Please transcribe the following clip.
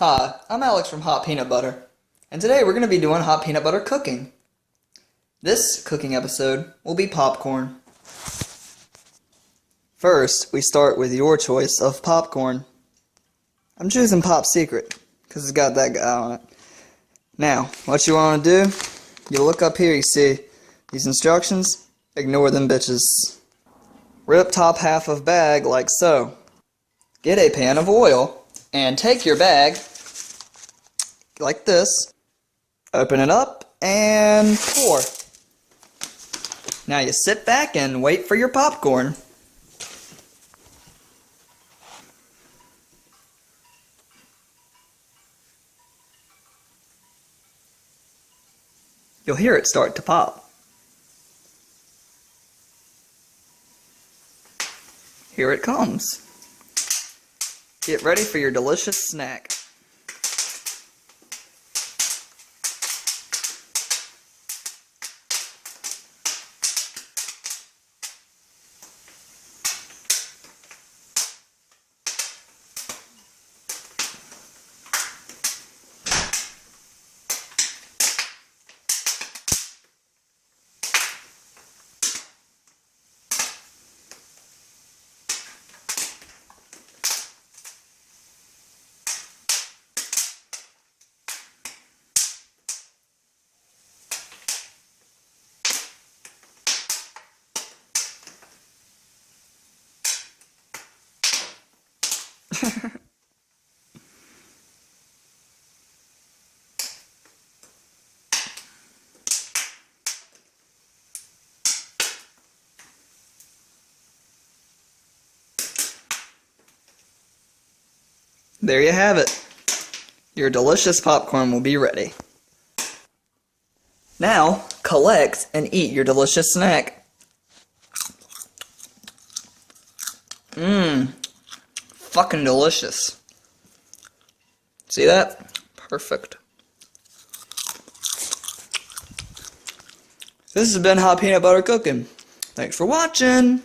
Hi, I'm Alex from Hot Peanut Butter, and today we're going to be doing hot peanut butter cooking. This cooking episode will be popcorn. First, we start with your choice of popcorn. I'm choosing Pop Secret, because it's got that guy on it. Now, what you want to do, you look up here, you see these instructions, ignore them bitches. Rip top half of bag like so. Get a pan of oil, and take your bag, like this, open it up, and pour. Now you sit back and wait for your popcorn. You'll hear it start to pop. Here it comes. Get ready for your delicious snack. There you have it. Your delicious popcorn will be ready. Now, collect and eat your delicious snack. Fucking delicious. See that? Perfect. This has been Hot Peanut Butter Cooking. Thanks for watching.